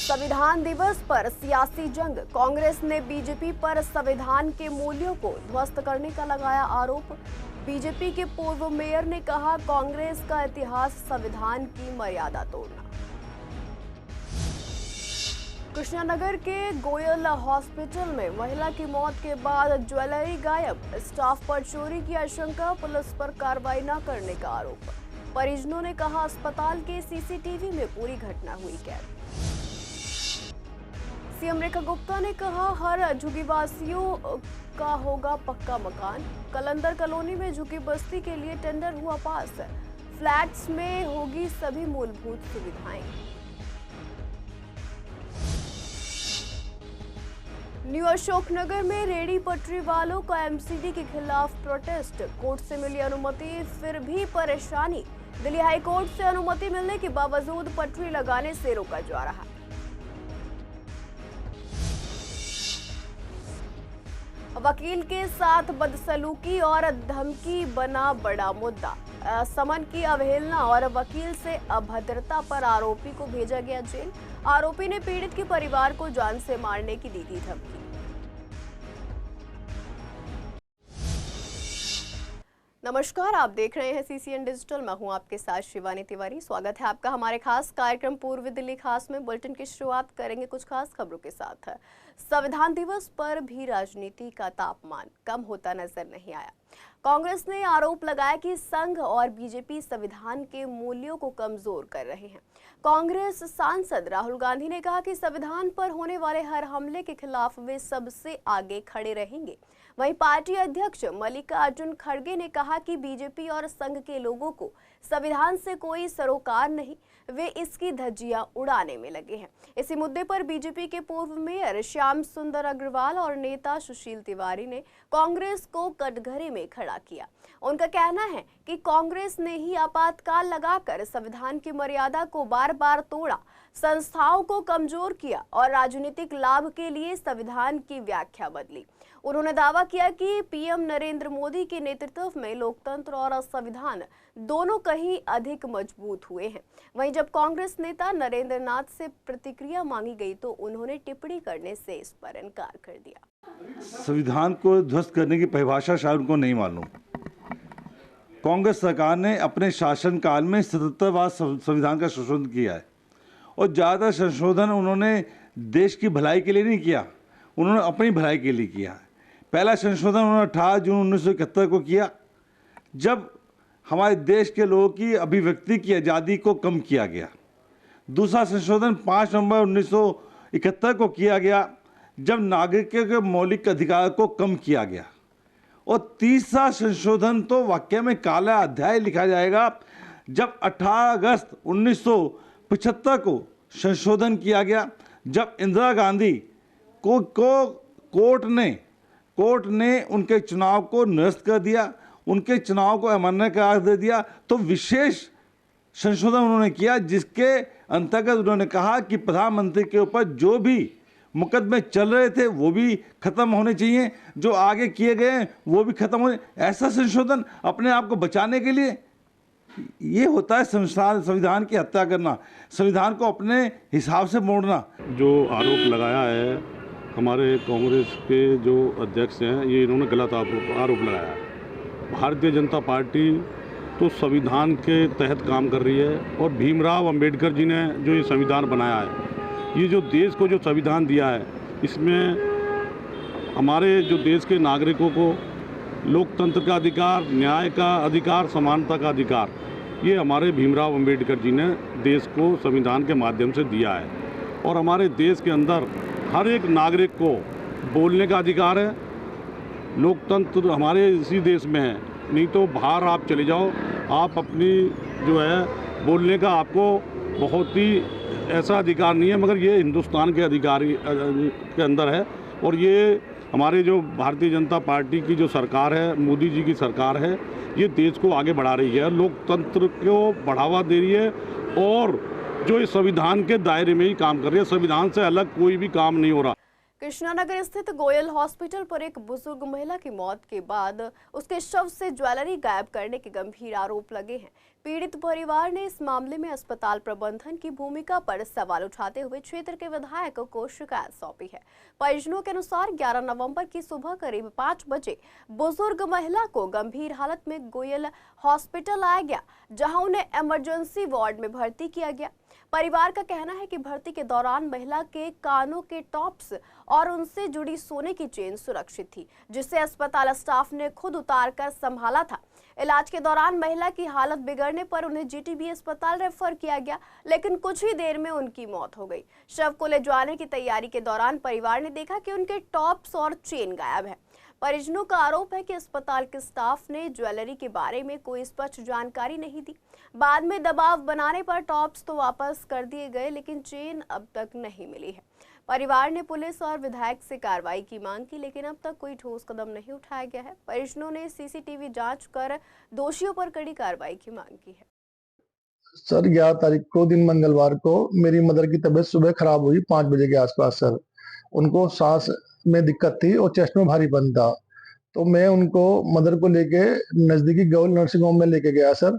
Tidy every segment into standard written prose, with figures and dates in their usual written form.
संविधान दिवस पर सियासी जंग। कांग्रेस ने बीजेपी पर संविधान के मूल्यों को ध्वस्त करने का लगाया आरोप। बीजेपी के पूर्व मेयर ने कहा, कांग्रेस का इतिहास संविधान की मर्यादा तोड़ना। कृष्णानगर के गोयल हॉस्पिटल में महिला की मौत के बाद ज्वेलरी गायब। स्टाफ पर चोरी की आशंका, पुलिस पर कार्रवाई न करने का आरोप। परिजनों ने कहा, अस्पताल के सीसीटीवी में पूरी घटना हुई कैद। सीएम रेखा गुप्ता ने कहा, हर झुग्गीवासियों का होगा पक्का मकान। कलंदर कॉलोनी में झुग्गी बस्ती के लिए टेंडर हुआ पास। फ्लैट्स में होगी सभी मूलभूत सुविधाएं। न्यू अशोकनगर में रेहड़ी पटरी वालों का एमसीडी के खिलाफ प्रोटेस्ट। कोर्ट से मिली अनुमति फिर भी परेशानी। दिल्ली हाई कोर्ट से अनुमति मिलने के बावजूद पटरी लगाने से रोका जा रहा है। वकील के साथ बदसलूकी और धमकी बना बड़ा मुद्दा। समन की अवहेलना और वकील से अभद्रता पर आरोपी को भेजा गया जेल। आरोपी ने पीड़ित के परिवार को जान से मारने की दी थी धमकी। नमस्कार, आप देख रहे हैं सीसीएन डिजिटल। मैं हूं आपके साथ शिवानी तिवारी। स्वागत है आपका हमारे खास कार्यक्रम पूर्वी दिल्ली खास में। बुलेटिन की शुरुआत करेंगे कुछ खास खबरों के साथ। संविधान दिवस पर भी राजनीति का तापमान कम होता नजर नहीं आया। कांग्रेस ने आरोप लगाया कि संघ और बीजेपी संविधान के मूल्यों को कमजोर कर रहे हैं। कांग्रेस सांसद राहुल गांधी ने कहा कि संविधान पर होने वाले हर हमले के खिलाफ वे सबसे आगे खड़े रहेंगे। वहीं पार्टी अध्यक्ष मल्लिकार्जुन खड़गे ने कहा कि बीजेपी और संघ के लोगों को संविधान से कोई सरोकार नहीं, वे इसकी धज्जियां उड़ाने में लगे हैं। इसी मुद्दे पर बीजेपी के पूर्व मेयर श्याम सुंदर अग्रवाल और नेता सुशील तिवारी ने कांग्रेस को कटघरे में खड़ा किया। उनका कहना है कि कांग्रेस ने ही आपातकाल लगाकर संविधान की मर्यादा को बार बार तोड़ा, संस्थाओं को कमजोर किया और राजनीतिक लाभ के लिए संविधान की व्याख्या बदली। उन्होंने दावा किया कि पीएम नरेंद्र मोदी के नेतृत्व में लोकतंत्र और संविधान दोनों कहीं अधिक मजबूत हुए हैं। वहीं जब कांग्रेस नेता नरेंद्र नाथ से प्रतिक्रिया मांगी गई तो उन्होंने टिप्पणी करने से इस पर इनकार कर दिया। संविधान को ध्वस्त करने की परिभाषा शायद उनको नहीं मालूम। कांग्रेस सरकार ने अपने शासनकाल में 77 बार संविधान का संशोधन किया है और ज़्यादातर संशोधन उन्होंने देश की भलाई के लिए नहीं किया, उन्होंने अपनी भलाई के लिए किया। पहला संशोधन उन्होंने 18 जून 1971 को किया, जब हमारे देश के लोगों की अभिव्यक्ति की आज़ादी को कम किया गया। दूसरा संशोधन 5 नवंबर 1971 को किया गया, जब नागरिकों के मौलिक अधिकार को कम किया गया। और तीसरा संशोधन तो वाकई में काला अध्याय लिखा जाएगा, जब 18 अगस्त 1975 को संशोधन किया गया, जब इंदिरा गांधी को कोर्ट ने उनके चुनाव को निरस्त कर दिया, उनके चुनाव को अमान्य करार दे दिया। तो विशेष संशोधन उन्होंने किया, जिसके अंतर्गत उन्होंने कहा कि प्रधानमंत्री के ऊपर जो भी मुकदमे चल रहे थे वो भी खत्म होने चाहिए, जो आगे किए गए वो भी खत्म होने। ऐसा संशोधन अपने आप को बचाने के लिए, ये होता है संविधान की हत्या करना, संविधान को अपने हिसाब से मोड़ना। जो आरोप लगाया है हमारे कांग्रेस के जो अध्यक्ष हैं, ये इन्होंने गलत आरोप लगाया है। भारतीय जनता पार्टी तो संविधान के तहत काम कर रही है और भीमराव अंबेडकर जी ने जो ये संविधान बनाया है, ये जो देश को जो संविधान दिया है, इसमें हमारे जो देश के नागरिकों को लोकतंत्र का अधिकार, न्याय का अधिकार, समानता का अधिकार, ये हमारे भीमराव अंबेडकर जी ने देश को संविधान के माध्यम से दिया है। और हमारे देश के अंदर हर एक नागरिक को बोलने का अधिकार है। लोकतंत्र हमारे इसी देश में है, नहीं तो बाहर आप चले जाओ, आप अपनी जो है बोलने का आपको बहुत ही ऐसा अधिकार नहीं है, मगर ये हिंदुस्तान के अधिकारी के अंदर है। और ये हमारे जो भारतीय जनता पार्टी की जो सरकार है, मोदी जी की सरकार है, ये देश को आगे बढ़ा रही है, लोकतंत्र को बढ़ावा दे रही है और जो इस संविधान के दायरे में ही काम कर रही है। संविधान से अलग कोई भी काम नहीं हो रहा। कृष्णानगर स्थित गोयल हॉस्पिटल पर एक बुजुर्ग महिला की मौत के बाद उसके शव से ज्वेलरी गायब करने के गंभीर आरोप लगे हैं। पीड़ित परिवार ने इस मामले में अस्पताल प्रबंधन की भूमिका पर सवाल उठाते हुए क्षेत्र के विधायक को शिकायत सौंपी है। परिजनों के अनुसार 11 नवंबर की सुबह करीब 5 बजे बुजुर्ग महिला को गंभीर हालत में गोयल हॉस्पिटल लाया गया, जहां उन्हें इमरजेंसी वार्ड में भर्ती किया गया। परिवार का कहना है कि भर्ती के दौरान महिला के कानों के टॉप्स और उनसे जुड़ी सोने की चेन सुरक्षित थी, जिसे अस्पताल स्टाफ ने खुद उतारकर संभाला था। इलाज के दौरान महिला की हालत बिगड़ने पर उन्हें जीटीबी अस्पताल रेफर किया गया, लेकिन कुछ ही देर में उनकी मौत हो गई। शव को ले जाने की तैयारी के दौरान परिवार ने देखा कि उनके टॉप्स और चेन गायब है। परिजनों का आरोप है कि अस्पताल के स्टाफ ने ज्वेलरी के बारे में कोई स्पष्ट जानकारी नहीं दी। बाद में दबाव बनाने पर टॉप्स तो वापस कर दिए गए, लेकिन चेन अब तक नहीं मिली है। परिवार ने पुलिस और विधायक से कार्रवाई की मांग की, लेकिन अब तक कोई ठोस कदम नहीं उठाया गया है। परिजनों ने सीसीटीवी जांच कर दोषियों पर कड़ी कार्रवाई की मांग की है। सर 11 तारीख को दिन मंगलवार को मेरी मदर की तबीयत सुबह खराब हुई 5 बजे के आसपास। सर उनको सांस में दिक्कत थी और चेस्ट में भारीपन था, तो मैं उनको मदर को लेके नजदीकी गवर्ल नर्सिंग होम में लेके गया सर।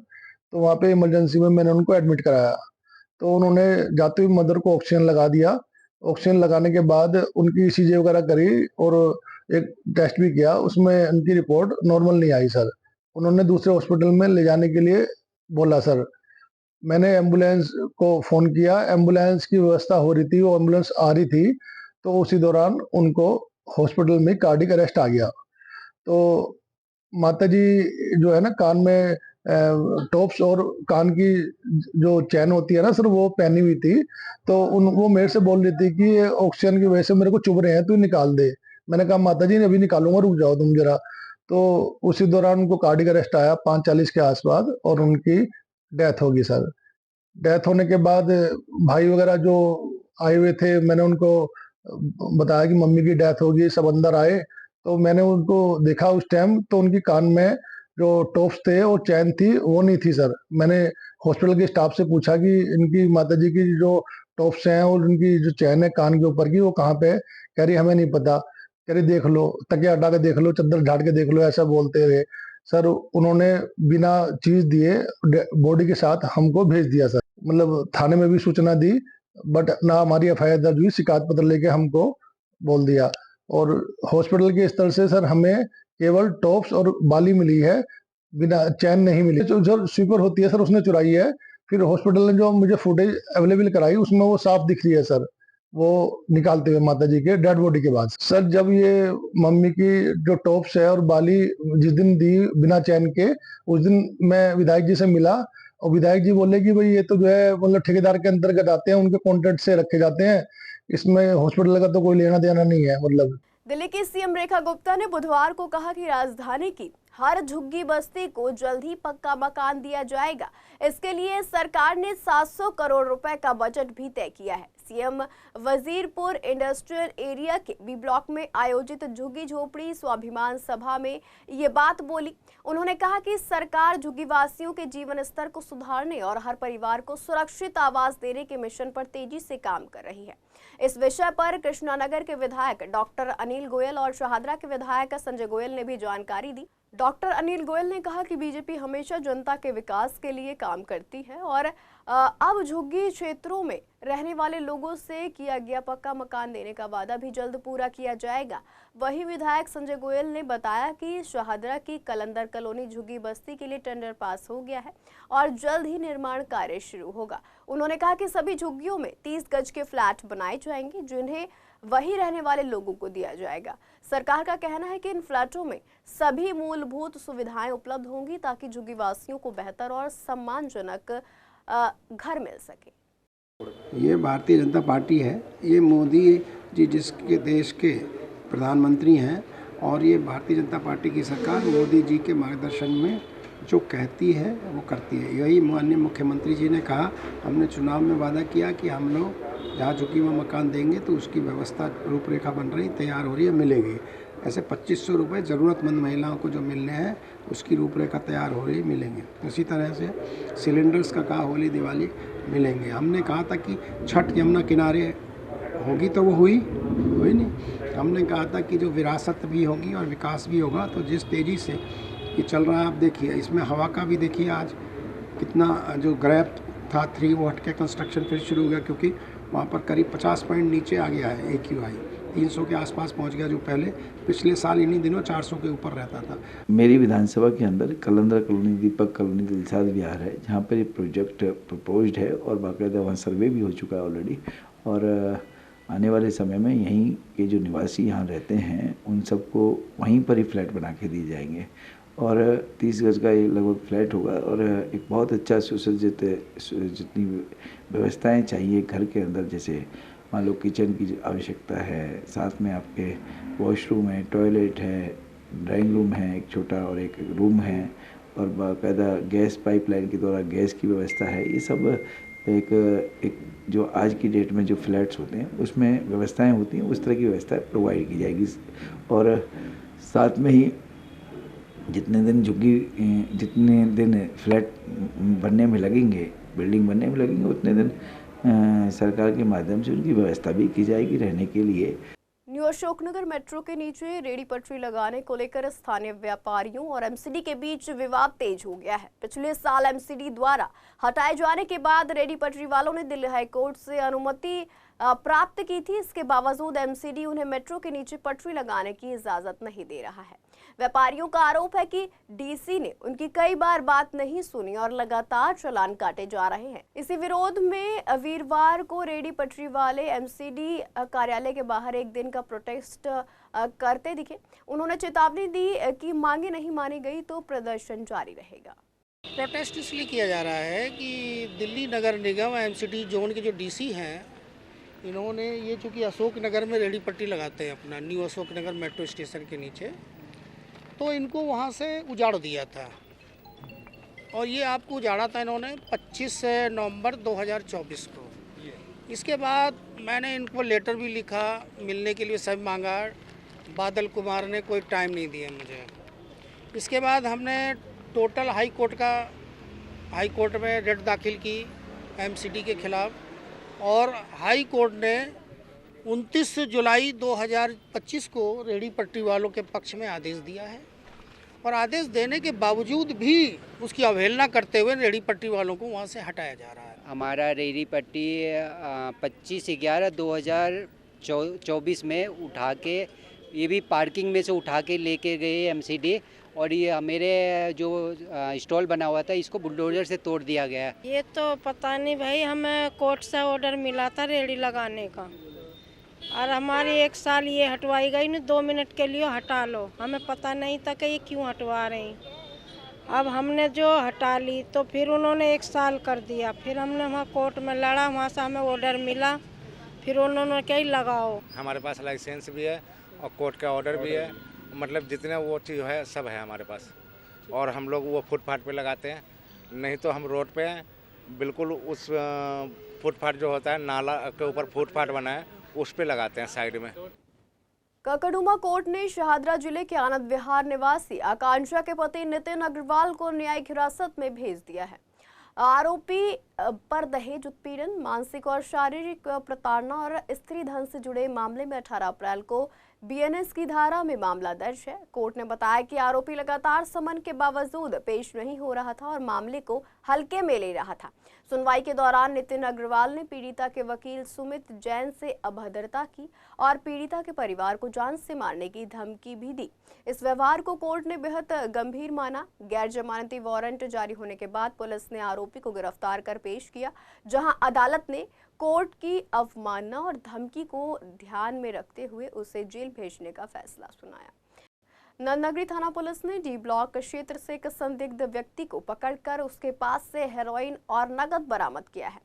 तो वहाँ पे इमरजेंसी में मैंने उनको एडमिट कराया, तो उन्होंने जाते हुए मदर को ऑक्सीजन लगा दिया। ऑक्सीजन लगाने के बाद उनकी ईसीजी वगैरह करी और एक टेस्ट भी किया, उसमें उनकी रिपोर्ट नॉर्मल नहीं आई सर। उन्होंने दूसरे हॉस्पिटल में ले जाने के लिए बोला सर। मैंने एम्बुलेंस को फ़ोन किया, एम्बुलेंस की व्यवस्था हो रही थी, वो एम्बुलेंस आ रही थी, तो उसी दौरान उनको हॉस्पिटल में कार्डियक अरेस्ट आ गया। तो माताजी जो है ना, कान में टॉप्स और कान की जो चैन होती है ना सर, वो पहनी हुई थी। तो वो मेरे से बोल रही थी कि ये ऑक्सीजन की वजह से मेरे को चुभ रहे हैं, तू निकाल दे। मैंने कहा माताजी अभी निकालूंगा, रुक जाओ तुम जरा। तो उसी दौरान उनको कार्डियक अरेस्ट आया 5:40 के आसपास और उनकी डेथ होगी सर। डेथ होने के बाद भाई वगैरह जो आए हुए थे, मैंने उनको बताया कि मम्मी की डेथ होगी। सब अंदर आए तो मैंने उनको देखा उस टाइम, तो उनकी कान में जो टॉप्स थे और चैन थी वो नहीं थी सर। मैंने हॉस्पिटल के स्टाफ से पूछा कि इनकी माताजी की जो टॉप्स हैं और उनकी जो चैन है कान के ऊपर की, वो कहाँ पे है? कह रही हमें नहीं पता। कह रही देख लो, तकिया हटा के देख लो, चद्दर झाड़ के देख लो, ऐसा बोलते रहे सर। उन्होंने बिना चीज दिए बॉडी के साथ हमको भेज दिया सर। मतलब थाने में भी सूचना दी, बट ना हमारी एफआईआर दर्ज हुई, शिकायत पत्र लेके हमको बोल दिया। और हॉस्पिटल के स्तर से सर हमें केवल टॉप्स और बाली मिली है, बिना चैन नहीं मिली। जो स्वीपर होती है सर उसने चुराई है। फिर हॉस्पिटल ने जो मुझे फुटेज अवेलेबल कराई उसमें वो साफ दिख रही है सर, वो निकालते हुए माताजी के डेड बॉडी के बाद। सर जब ये मम्मी की जो टॉप्स है और बाली जिस दिन दी बिना चैन के, उस दिन मैं विधायक जी से मिला और विधायक जी बोले कि भाई ये तो जो है मतलब ठेकेदार के अंतर्गत आते हैं, उनके कॉन्ट्रैक्ट से रखे जाते हैं, इसमें हॉस्पिटल का तो कोई लेना देना नहीं है। मतलब दिल्ली की सीएम रेखा गुप्ता ने बुधवार को कहा कि राजधानी की हर झुग्गी बस्ती को जल्द ही पक्का मकान दिया जाएगा। इसके लिए सरकार ने 700 करोड़ रुपए का बजट भी तय किया है। सीएम वजीरपुर इंडस्ट्रियल एरिया के बी ब्लॉक में आयोजित झुग्गी झोपड़ी स्वाभिमान सभा में ये बात बोली। उन्होंने कहा कि सरकार झुग्गीवासियों के जीवन स्तर को सुधारने और हर परिवार को सुरक्षित आवास देने के मिशन पर तेजी से काम कर रही है। इस विषय पर कृष्णानगर के विधायक डॉक्टर अनिल गोयल और शाहदरा के विधायक संजय गोयल ने भी जानकारी दी। डॉक्टर अनिल गोयल ने कहा कि बीजेपी हमेशा जनता के विकास के लिए काम करती है और अब झुग्गी क्षेत्रों में रहने वाले लोगों से किया गया पक्का मकान देने का वादा भी जल्द पूरा किया जाएगा। वहीं विधायक संजय गोयल ने बताया कि शाहदरा की कलंदर कॉलोनी झुग्गी बस्ती के लिए टेंडर पास हो गया है और जल्द ही निर्माण कार्य शुरू होगा। उन्होंने कहा कि सभी झुग्गियों में 30 गज के फ्लैट बनाए जाएंगे, जिन्हें वहीं रहने वाले लोगों को दिया जाएगा। सरकार का कहना है कि इन फ्लैटों में सभी मूलभूत सुविधाएं उपलब्ध होंगी ताकि झुग्गीवासियों को बेहतर और सम्मानजनक घर मिल सके। ये भारतीय जनता पार्टी है, ये मोदी जी जिसके देश के प्रधानमंत्री हैं, और ये भारतीय जनता पार्टी की सरकार मोदी जी के मार्गदर्शन में जो कहती है वो करती है। यही माननीय मुख्यमंत्री जी ने कहा, हमने चुनाव में वादा किया कि हम लोग जहाँ झुग्गी में मकान देंगे तो उसकी व्यवस्था रूपरेखा बन रही, तैयार हो रही है, मिलेगी। ऐसे 2500 रुपये ज़रूरतमंद महिलाओं को जो मिलने हैं उसकी रूपरेखा तैयार हो रही, मिलेंगे। इसी तरह से सिलेंडर्स का कहा, होली दिवाली मिलेंगे। हमने कहा था कि छठ यमुना किनारे होगी, तो वो हुई नहीं। हमने कहा था कि जो विरासत भी होगी और विकास भी होगा। तो जिस तेज़ी से ये चल रहा है, आप देखिए, इसमें हवा का भी देखिए, आज कितना जो ग्रैप था 3 वो हट के कंस्ट्रक्शन फिर शुरू हो गया, क्योंकि वहाँ पर करीब 50 पॉइंट नीचे आ गया है AQI, 300 के आसपास पहुँच गया, जो पहले पिछले साल इन्हीं दिनों 400 के ऊपर रहता था। मेरी विधानसभा के अंदर कलंदरा कॉलोनी, दीपक कॉलोनी, दिलशाद विहार है, जहाँ पर ये प्रोजेक्ट प्रपोज्ड है और बाकायदा वहाँ सर्वे भी हो चुका है ऑलरेडी। और आने वाले समय में यहीं के जो निवासी यहाँ रहते हैं उन सबको वहीं पर ही फ्लैट बना के दिए जाएंगे और 30 गज का ये लगभग फ्लैट होगा और एक बहुत अच्छा सुसज्जित जितनी व्यवस्थाएं चाहिए घर के अंदर, जैसे मान लो किचन की आवश्यकता है, साथ में आपके वॉशरूम है, टॉयलेट है, ड्राइंग रूम है एक छोटा और एक रूम है और बाकायदा गैस पाइपलाइन के द्वारा गैस की व्यवस्था है। ये सब एक जो आज की डेट में जो फ्लैट्स होते हैं उसमें व्यवस्थाएं होती हैं, उस तरह की व्यवस्था प्रोवाइड की जाएगी। और साथ में ही जितने दिन फ्लैट बनने में लगेंगे, बिल्डिंग बनने में लगेंगे, उतने दिन सरकार के माध्यम से उनकी व्यवस्था भी की जाएगी रहने के लिए। न्यू अशोकनगर मेट्रो के नीचे रेडी पटरी लगाने को लेकर स्थानीय व्यापारियों और एमसीडी के बीच विवाद तेज हो गया है। पिछले साल एमसीडी द्वारा हटाए जाने के बाद रेडी पटरी वालों ने दिल्ली हाई कोर्ट से अनुमति प्राप्त की थी। इसके बावजूद एमसीडी उन्हें मेट्रो के नीचे पटरी लगाने की इजाजत नहीं दे रहा है। व्यापारियों का आरोप है कि डीसी ने उनकी कई बार बात नहीं सुनी और लगातार चालान काटे जा रहे हैं। इसी विरोध में वीरवार को रेडी पटरी वाले एमसीडी कार्यालय के बाहर एक दिन का प्रोटेस्ट करते दिखे। उन्होंने चेतावनी दी कि मांगे नहीं मानी गई तो प्रदर्शन जारी रहेगा। प्रोटेस्ट इसलिए किया जा रहा है कि दिल्ली नगर निगम एमसीडी जोन के जो डीसी हैं, इन्होंने ये चूँकि अशोक नगर में रेडी पट्टी लगाते हैं अपना new Ashok Nagar metro station के नीचे, तो इनको वहाँ से उजाड़ दिया था और ये आपको उजाड़ा था इन्होंने 25 नवंबर 2024 को। इसके बाद मैंने इनको लेटर भी लिखा, मिलने के लिए सब मांगा, बादल कुमार ने कोई टाइम नहीं दिया मुझे। इसके बाद हमने टोटल हाई कोर्ट में रिट दाखिल की एमसीडी के खिलाफ और हाई कोर्ट ने 29 जुलाई 2025 को रेडी पट्टी वालों के पक्ष में आदेश दिया है और आदेश देने के बावजूद भी उसकी अवहेलना करते हुए रेडी पट्टी वालों को वहां से हटाया जा रहा है। हमारा रेडी पट्टी 25/11/2024 में उठा के, ये भी पार्किंग में से उठा के लेके गए एमसीडी और ये मेरे जो स्टॉल बना हुआ था इसको बुलडोजर से तोड़ दिया गया। ये तो पता नहीं भाई, हमें कोर्ट से ऑर्डर मिला था रेडी लगाने का और हमारी 1 साल ये हटवाई गई नहीं, 2 मिनट के लिए हटा लो, हमें पता नहीं था कि ये क्यों हटवा रहे हैं। अब हमने जो हटा ली तो फिर उन्होंने 1 साल कर दिया, फिर हमने वहाँ कोर्ट में लड़ा, वहाँ से हमें ऑर्डर मिला, फिर उन्होंने क्या ही लगाओ। हमारे पास लाइसेंस भी है और कोर्ट का ऑर्डर भी है, मतलब जितने वो चीज़ है सब है हमारे पास और हम लोग वो फुटपाथ पे लगाते हैं, नहीं तो हम रोड पे हैं। बिल्कुल उस फुटपाथ जो होता है नाला के ऊपर फुटपाथ बना है उस पे लगाते हैं साइड में। ककड़ुमा कोर्ट ने शहादरा जिले के आनंद विहार निवासी आकांक्षा के पति नितिन अग्रवाल को न्यायिक हिरासत में भेज दिया है। आरोपी पर दहेज उत्पीड़न, मानसिक और शारीरिक प्रताड़ना और स्त्री धन से जुड़े मामले में 18 अप्रैल को बीएनएस की धारा में मामला दर्ज है। कोर्ट ने बताया कि आरोपी लगातार समन के बावजूद पेश नहीं हो रहा था और मामले को हल्के में ले रहा था। सुनवाई के दौरान नितिन अग्रवाल ने पीड़िता के वकील सुमित जैन से अभद्रता की और पीड़िता के परिवार को जान से मारने की धमकी भी दी। इस व्यवहार को कोर्ट ने बेहद गंभीर माना। गैर जमानती वारंट जारी होने के बाद पुलिस ने आरोपी को गिरफ्तार कर पेश किया, जहां अदालत ने कोर्ट की अवमानना और धमकी को ध्यान में रखते हुए उसे जेल भेजने का फैसला सुनाया। नंदनगरी थाना पुलिस ने डी ब्लॉक क्षेत्र से एक संदिग्ध व्यक्ति को पकड़कर उसके पास से हेरोइन और नकद बरामद किया है।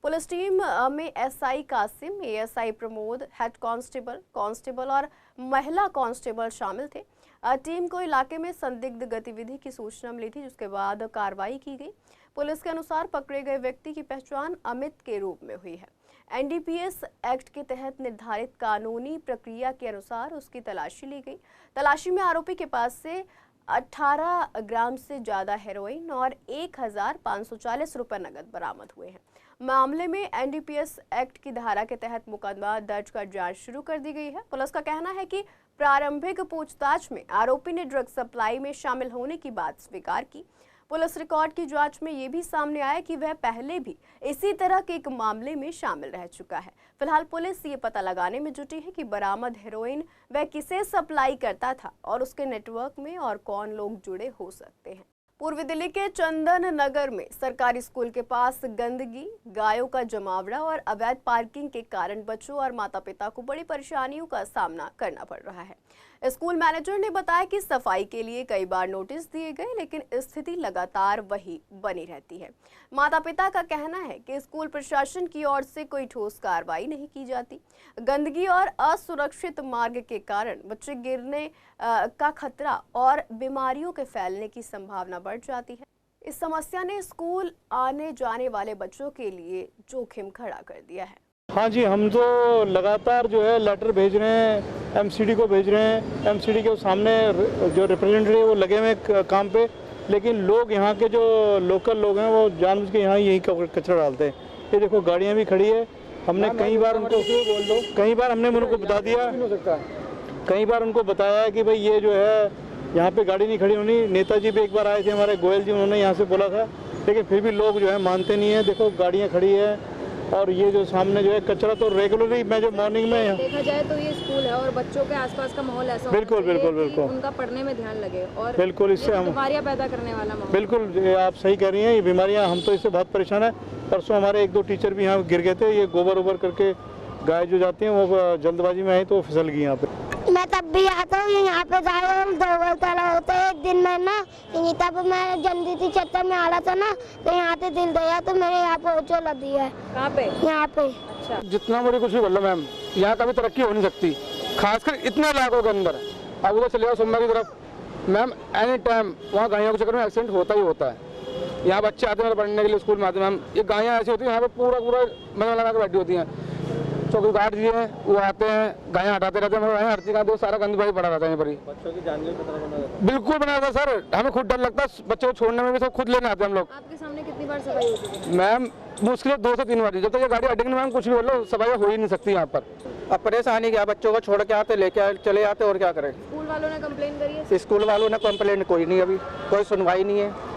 पुलिस टीम में SI Qasim, ASI Pramod, head constable और महिला कांस्टेबल शामिल थे। टीम को इलाके में संदिग्ध गतिविधि की सूचना मिली थी, जिसके बाद कार्रवाई की गई। पुलिस के अनुसार पकड़े गए व्यक्ति की पहचान अमित के रूप में हुई है। एनडीपीएस एक्ट के तहत निर्धारित कानूनी प्रक्रिया के अनुसार उसकी तलाशी ली गई। तलाशी में आरोपी के पास से 18 ग्राम से ज्यादा हेरोइन और 1540 रुपए नकद बरामद हुए हैं। मामले में एनडीपीएस एक्ट की धारा के तहत मुकदमा दर्ज कर जांच शुरू कर दी गई है। पुलिस का कहना है कि प्रारंभिक पूछताछ में आरोपी ने ड्रग सप्लाई में शामिल होने की बात स्वीकार की। पुलिस रिकॉर्ड की जांच में ये भी सामने आया कि वह पहले भी इसी तरह के एक मामले में शामिल रह चुका है। फिलहाल पुलिस ये पता लगाने में जुटी है कि बरामद हेरोइन वह किसे सप्लाई करता था और उसके नेटवर्क में और कौन लोग जुड़े हो सकते हैं। पूर्वी दिल्ली के चंदन नगर में सरकारी स्कूल के पास गंदगी, गायों का जमावड़ा और अवैध पार्किंग के कारण बच्चों और माता पिता को बड़ी परेशानियों का सामना करना पड़ रहा है। स्कूल मैनेजर ने बताया कि सफाई के लिए कई बार नोटिस दिए गए, लेकिन स्थिति लगातार वही बनी रहती है। माता पिता का कहना है कि स्कूल प्रशासन की ओर से कोई ठोस कार्रवाई नहीं की जाती। गंदगी और असुरक्षित मार्ग के कारण बच्चे गिरने का खतरा और बीमारियों के फैलने की संभावना बढ़ जाती है। इस समस्या ने स्कूल आने जाने वाले बच्चों के लिए जोखिम खड़ा कर दिया है। हाँ जी, हम तो लगातार जो है लेटर भेज रहे हैं, एमसीडी को भेज रहे हैं। एमसीडी के सामने जो रिप्रेजेंटेटिव वो लगे हुए काम पे, लेकिन लोग यहाँ के जो लोकल लोग हैं वो जानबूझ के यहाँ यही कचरा डालते हैं। ये देखो गाड़ियाँ भी खड़ी है। हमने कई बार हमने उनको बता दिया, कई बार उनको बताया है कि भाई ये जो है यहाँ पे गाड़ी नहीं खड़ी होनी। नेताजी भी एक बार आए थे, हमारे गोयल जी, उन्होंने यहाँ से बोला था, लेकिन फिर भी लोग जो है मानते नहीं है। देखो गाड़ियाँ खड़ी है और ये जो सामने जो है कचरा तो रेगुलरली, मैं जो मॉर्निंग में देखा जाए तो ये स्कूल है और बच्चों के आसपास का माहौल ऐसा बिल्कुल उनका पढ़ने में ध्यान लगे और बिल्कुल इससे हम बीमारियां पैदा करने वाला माहौल। बिल्कुल आप सही कह रही हैं, ये बीमारियां, हम तो इससे बहुत परेशान है। परसों हमारे 1-2 टीचर भी यहाँ गिर गए थे। ये गोबर ओबर करके गाय जो जाती हैं वो जल्दबाजी में आई तो फिसल गई यहाँ पे। मैं तब भी आता हूँ यहाँ पे, 2 तला होता है। एक दिन मैं ना तब मैं जल्दी थी, चक्कर में आ रहा था ना, तो यहाँ पे दिल गया तो मेरे यहाँ पे ओचो लगी है। कहाँ पे? यहाँ पे। अच्छा, जितना मुझे कुछ भी बोलो मैम, यहाँ कभी तरक्की हो नहीं सकती, खासकर इतने इलाकों के अंदर। अब उधर चले जाओ सोमवार की तरफ मैम, एनी टाइम वहाँ गायों के चक्कर में एक्सीडेंट होता ही होता है। यहाँ बच्चे आते हैं पढ़ने के लिए, स्कूल में आते हैं मैम, ये गायें ऐसी होती हैं यहाँ पे पूरा मजा लगा के बैठी होती हैं। चौकी काट दिए वो आते हैं, गायें हटाते रहते हैं, मगर गायें हटती कहाँ, सारा गंद भाई पड़ा रहता है यहाँ पर। बच्चों की जान का खतरा बना रहता है। बिल्कुल बना रहता है सर, हमें खुद डर लगता है। बच्चों को छोड़ने में भी सब खुद लेने आते हैं हम लोग। आपके सामने कितनी बार सफाई हो चुकी है? मैम मुश्किल 2 से 3 बार, जब तक ये गाड़ी हटेगी मैम कुछ भी बोलो, सफाई हो ही नहीं सकती यहाँ पर। अब परेशानी क्या, बच्चों को छोड़ के आते, लेके चले आते, और क्या करें। स्कूल वालों ने कंप्लेन करी है? स्कूल वालों ने कंप्लेन कोई नहीं, अभी कोई सुनवाई नहीं है।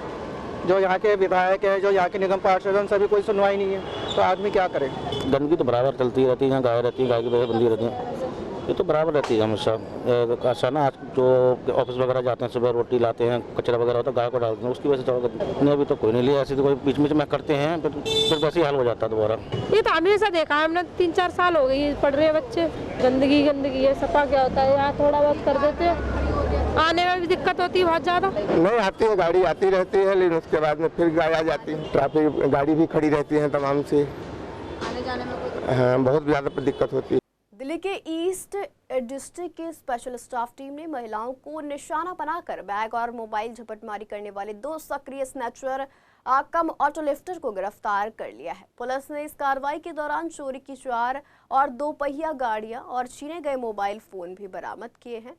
जो यहाँ के विधायक है, जो यहाँ के निगम पार्षद, सभी कोई सुनवाई नहीं है, तो आदमी क्या करे। गंदगी तो बराबर चलती रहती है, यहाँ गाय रहती है, गाय की वजह बंदी रहती है, ये तो बराबर रहती है हमेशा। ऐसा ना, जो ऑफिस वगैरह जाते हैं, सुबह रोटी लाते हैं, कचरा वगैरह होता है, गाय को डालते हैं, उसकी वजह से नहीं, अभी तो कोई नहीं लिया। ऐसे तो कोई बीच में करते हैं, फिर बस ही हाल हो जाता है दोबारा। ये तो हमेशा देखा है हमने, 3-4 साल हो गई पढ़ रहे बच्चे। गंदगी है, सफा क्या होता है, यहाँ थोड़ा बहुत कर देते हैं, आने में भी दिक्कत होती है बहुत ज़्यादा। नहीं आती है, गाड़ी आती रहती है, लेकिन उसके बाद में फिर गाय आ जाती है। ट्रैफिक गाड़ी भी खड़ी रहती है तमाम से, आने जाने में हाँ बहुत ज़्यादा दिक्कत होती है। दिल्ली के ईस्ट डिस्ट्रिक्ट की स्पेशल स्टाफ टीम ने महिलाओं को निशाना बनाकर बैग और मोबाइल झपटमारी करने वाले 2 सक्रिय स्नैचर कम ऑटो लिफ्टर को गिरफ्तार कर लिया है। पुलिस ने इस कार्रवाई के दौरान चोरी की 4 और 2 पहिया गाड़ियां और छीने गए मोबाइल फोन भी बरामद किए हैं।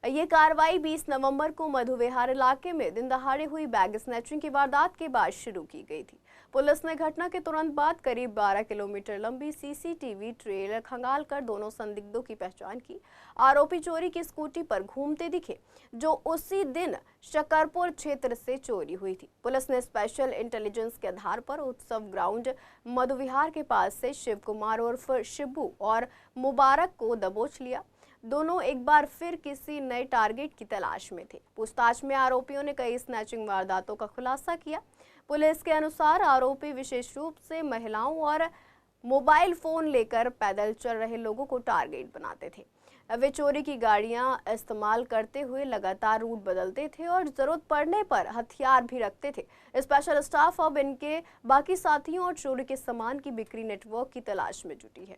ये कार्रवाई 20 नवंबर को मधुविहार इलाके में दिन दहाड़े हुई बैग स्नैचिंग की वारदात के बाद शुरू की गई थी। पुलिस ने घटना के तुरंत बाद करीब 12 किलोमीटर लंबी सीसीटीवी ट्रेल खंगालकर दोनों संदिग्धों की पहचान की। आरोपी चोरी की स्कूटी पर घूमते दिखे, जो उसी दिन शकरपुर क्षेत्र से चोरी हुई थी। पुलिस ने स्पेशल इंटेलिजेंस के आधार पर उत्सव ग्राउंड मधुविहार के पास से शिव कुमार उर्फ शिब्बू और मुबारक को दबोच लिया। दोनों एक बार फिर किसी नए टारगेट की तलाश में थे। पूछताछ में आरोपियों ने कई स्नैचिंग वारदातों का खुलासा किया। पुलिस के अनुसार आरोपी विशेष रूप से महिलाओं और मोबाइल फोन लेकर पैदल चल रहे लोगों को टारगेट बनाते थे। वे चोरी की गाड़ियां इस्तेमाल करते हुए लगातार रूट बदलते थे और जरूरत पड़ने पर हथियार भी रखते थे। स्पेशल स्टाफ अब इनके बाकी साथियों और चोरी के सामान की बिक्री नेटवर्क की तलाश में जुटी है।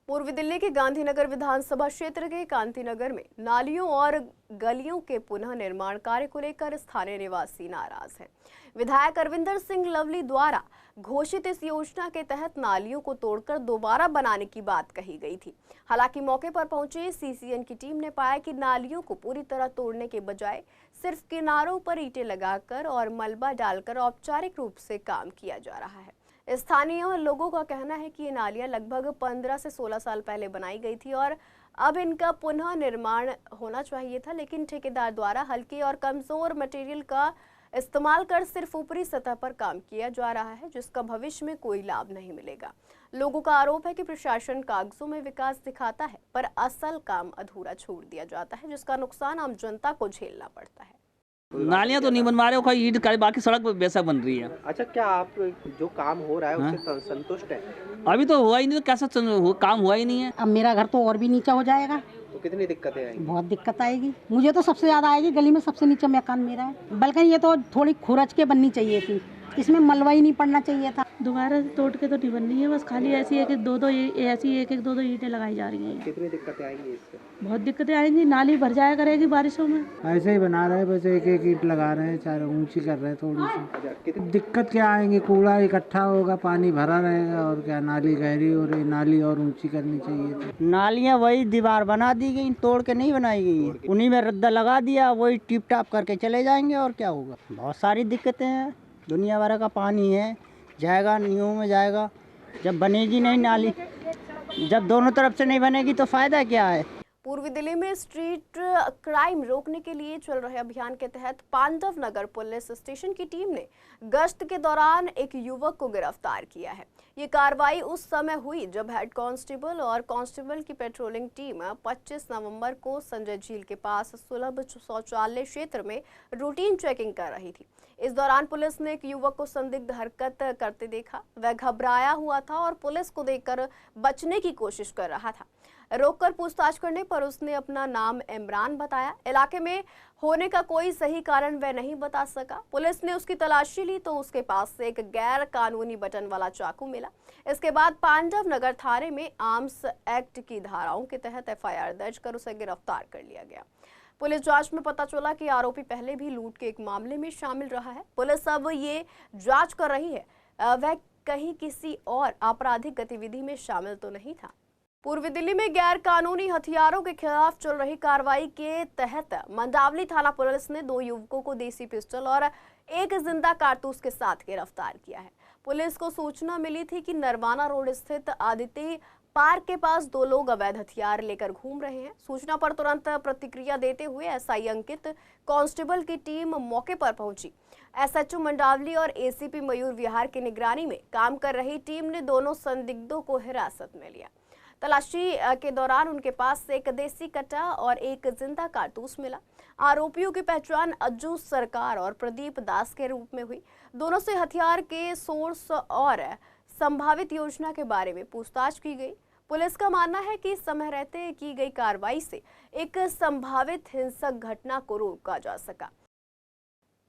पूर्वी दिल्ली के गांधीनगर विधानसभा क्षेत्र के कांतिनगर में नालियों और गलियों के पुनः निर्माण कार्य को लेकर स्थानीय निवासी नाराज हैं। विधायक अरविंदर सिंह लवली द्वारा घोषित इस योजना के तहत नालियों को तोड़कर दोबारा बनाने की बात कही गई थी। हालांकि मौके पर पहुंचे सीसीएन की टीम ने पाया कि नालियों को पूरी तरह तोड़ने के बजाय सिर्फ किनारों पर ईंटें लगाकर और मलबा डालकर औपचारिक रूप से काम किया जा रहा है। स्थानीय लोगों का कहना है कि ये नालियां लगभग 15 से 16 साल पहले बनाई गई थी और अब इनका पुनः निर्माण होना चाहिए था, लेकिन ठेकेदार द्वारा हल्के और कमजोर मटेरियल का इस्तेमाल कर सिर्फ ऊपरी सतह पर काम किया जा रहा है, जिसका भविष्य में कोई लाभ नहीं मिलेगा। लोगों का आरोप है कि प्रशासन कागजों में विकास दिखाता है पर असल काम अधूरा छोड़ दिया जाता है, जिसका नुकसान आम जनता को झेलना पड़ता है। नालियाँ तो नहीं बनवा रहे हो, कोई ईंट का, बाकी सड़क वैसा बन रही है। अच्छा, क्या आप जो काम हो रहा है उससे संतुष्ट है? अभी तो हुआ ही नहीं, तो कैसा काम हुआ ही नहीं है। अब मेरा घर तो और भी नीचा हो जाएगा, तो कितनी दिक्कतें आएंगी? बहुत दिक्कत आएगी, मुझे तो सबसे ज्यादा आएगी। गली में सबसे नीचे मकान मेरा है, बल्कि ये तो थोड़ी खुरच के बननी चाहिए थी, इसमें मलबा ही नहीं पड़ना चाहिए था। दोबारा तोड़ के तो नहीं बननी है, बस खाली ऐसी एक एक दो दो ईंटें लगाई जा रही हैं। कितनी दिक्कतें आएंगी इससे? बहुत दिक्कतें आएंगी, नाली भर जाया करेगी बारिशों में। ऐसे ही बना रहे हैं, बस एक एक ईंट लगा रहे हैं, चार ऊंची कर रहे हैं थोड़ी सी। दिक्कत क्या आएंगी, कूड़ा इकट्ठा होगा, पानी भरा रहेगा, और क्या नाली गहरी हो रही, नाली और ऊंची करनी चाहिए थी। नालियाँ वही दीवार बना दी गई, तोड़ के नहीं बनाई गई, उन्हीं में रद्दा लगा दिया, वही टिप टाप करके चले जाएंगे और क्या होगा। बहुत सारी दिक्कतें हैं, दुनिया भर का पानी है, जाएगा न्यू में जाएगा। जब बनेगी नहीं नाली, जब दोनों तरफ से नहीं बनेगी तो फायदा क्या है। पूर्वी दिल्ली में स्ट्रीट क्राइम रोकने के लिए चल रहे अभियान के तहत पांडव नगर पुलिस स्टेशन की टीम ने गश्त के दौरान एक युवक को गिरफ्तार किया है। ये कार्रवाई उस समय हुई जब हेड कांस्टेबल और कांस्टेबल की पेट्रोलिंग टीम 25 नवंबर को संजय झील के पास सुलभ शौचालय क्षेत्र में रूटीन चेकिंग कर रही थी। इस दौरान पुलिस ने एक युवक को संदिग्ध हरकत करते देखा। वह घबराया हुआ था और पुलिस को देखकर बचने की कोशिश कर रहा था। रोककर पूछताछ करने पर उसने अपना नाम इमरान बताया। इलाके में होने का कोई सही कारण वह नहीं बता सका। पुलिस ने उसकी तलाशी ली तो उसके पास से एक गैर कानूनी बटन वाला चाकू मिला। इसके बाद पांडव नगर थाने में आर्म्स एक्ट की धाराओं के तहत FIR दर्ज कर उसे गिरफ्तार कर लिया गया। पुलिस जांच में पता चला कि आरोपी पहले भी लूट के एक मामले में शामिल रहा है। पुलिस अब ये जांच कर रही है वह कहीं किसी और आपराधिक गतिविधि में शामिल तो नहीं था। पूर्वी दिल्ली में गैर कानूनी हथियारों के खिलाफ चल रही कार्रवाई के तहत मंडावली थाना पुलिस ने 2 युवकों को देसी पिस्टल और एक जिंदा कारतूस के साथ गिरफ्तार किया है। पुलिस को सूचना मिली थी कि नरवाना रोड स्थित आदित्य पार्क के पास 2 लोग अवैध हथियार लेकर घूम रहे हैं। सूचना पर तुरंत प्रतिक्रिया देते हुए SI अंकित कांस्टेबल की टीम मौके पर पहुंची। SHO मंडावली और ACP मयूर विहार की निगरानी में काम कर रही टीम ने दोनों संदिग्धों को हिरासत में लिया। तलाशी के दौरान उनके पास से एक देसी कट्टा और एक जिंदा कारतूस मिला। आरोपियों की पहचान अज्जू सरकार और प्रदीप दास के रूप में हुई। दोनों से हथियार के सोर्स और संभावित योजना के बारे में पूछताछ की गई। पुलिस का मानना है कि समय रहते की गई कार्रवाई से एक संभावित हिंसक घटना को रोका जा सका।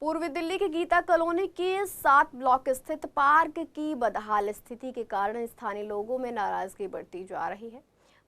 पूर्वी दिल्ली के गीता कॉलोनी के 7 ब्लॉक स्थित पार्क की बदहाल स्थिति के कारण स्थानीय लोगों में नाराजगी बढ़ती जा रही है।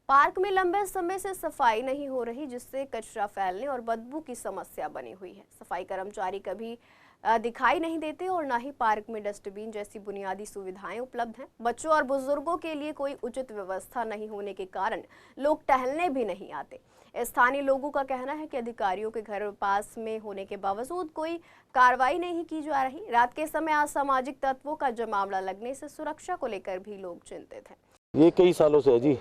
पार्क में लंबे समय से सफाई नहीं हो रही, जिससे कचरा फैलने और बदबू की समस्या बनी हुई है। सफाई कर्मचारी कभी दिखाई नहीं देते और ना ही पार्क में डस्टबिन जैसी बुनियादी सुविधाएं उपलब्ध हैं। बच्चों और बुजुर्गों के लिए कोई उचित व्यवस्था नहीं होने के कारण लोग टहलने भी नहीं आते। स्थानीय लोगों का कहना है कि अधिकारियों के घर पास में होने के बावजूद कोई कार्रवाई नहीं की जा रही। रात के समय असामाजिक तत्वों का जमावड़ा लगने से सुरक्षा को लेकर भी लोग चिंतित हैं। ये कई सालों से है जी,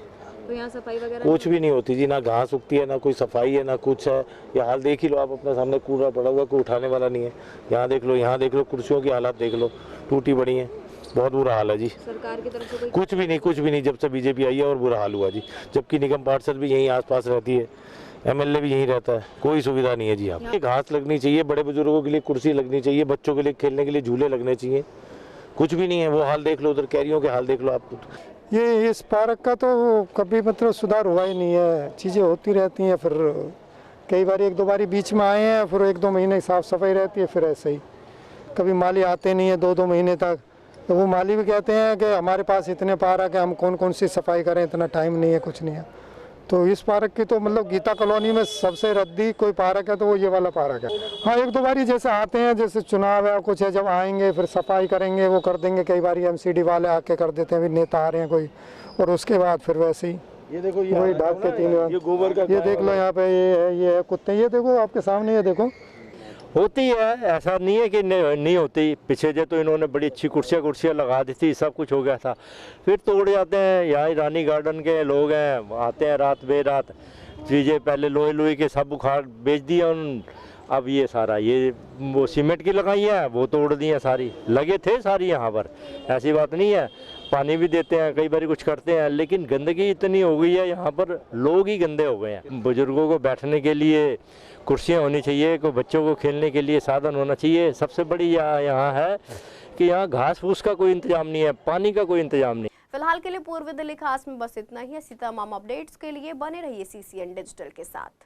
तो यहाँ सफाई वगैरह कुछ भी नहीं होती जी, ना घास उगती है, ना कोई सफाई है, ना कुछ है। ये हाल देख ही लो आप, अपने सामने कूड़ा पड़ा हुआ, कोई उठाने वाला नहीं है। यहाँ देख लो, यहाँ देख लो, कुर्सियों की हालत देख लो, टूटी पड़ी है, बहुत बुरा हाल है जी। सरकार की तरफ से कोई कुछ भी नहीं, जब से बीजेपी आई है और बुरा हाल हुआ जी। जबकि निगम पार्षद भी यहीं आसपास रहती है, MLA भी यहीं रहता है, कोई सुविधा नहीं है जी। यहाँ घास लगनी चाहिए, बड़े बुजुर्गों के लिए कुर्सी लगनी चाहिए, बच्चों के लिए खेलने के लिए झूले लगने चाहिए, कुछ भी नहीं है। वो हाल देख लो, उधर कैरियों के हाल देख लो आप। ये इस पार्क का तो कभी मतलब सुधार हुआ ही नहीं है, चीज़ें होती रहती हैं। फिर कई बार 1-2 बारी बीच में आए हैं, फिर 1-2 महीने साफ सफाई रहती है, फिर ऐसे ही कभी माली आते नहीं है 2-2 महीने तक। तो वो माली भी कहते हैं कि हमारे पास इतने पार्क है, हम कौन सी सफाई करें, इतना टाइम नहीं है, कुछ नहीं है। तो इस पार्क की तो मतलब गीता कॉलोनी में सबसे रद्दी कोई पार्क है तो वो ये वाला पार्क है। हाँ, 1-2 बारी जैसे आते हैं, जैसे चुनाव है कुछ है, जब आएंगे फिर सफाई करेंगे, वो कर देंगे। कई बारी MCD वाले आके कर देते हैं, भी नेता आ रहे हैं कोई, और उसके बाद फिर वैसे ही ये देखो, वही डाक के 3 बार। ये गोबर का ये देख लो, यहाँ पे ये है कुत्ते, ये देखो आपके सामने, ये देखो होती है, ऐसा नहीं है कि नहीं होती। पीछे जो तो इन्होंने बड़ी अच्छी कुर्सियाँ लगा दी थी, सब कुछ हो गया था, फिर तोड़ जाते हैं। यहाँ रानी गार्डन के लोग हैं, आते हैं रात बेरात, चीज़ें पहले लोहे के सब उखाड़ बेच दिए अब ये सारा ये वो सीमेंट की लगाई है, वो तोड़ दी हैं सारी, लगे थे सारी यहाँ पर, ऐसी बात नहीं है, पानी भी देते हैं, कई बार कुछ करते हैं, लेकिन गंदगी इतनी हो गई है यहाँ पर, लोग ही गंदे हो गए हैं। बुजुर्गों को बैठने के लिए कुर्सियाँ होनी चाहिए, को बच्चों को खेलने के लिए साधन होना चाहिए। सबसे बड़ी यहाँ है कि यहाँ घास फूस का कोई इंतजाम नहीं है, पानी का कोई इंतजाम नहीं। फिलहाल के लिए पूर्व दिल्ली खास में बस इतना ही। ऐसी तमाम अपडेट्स के लिए बने रहिए CCN डिजिटल के साथ।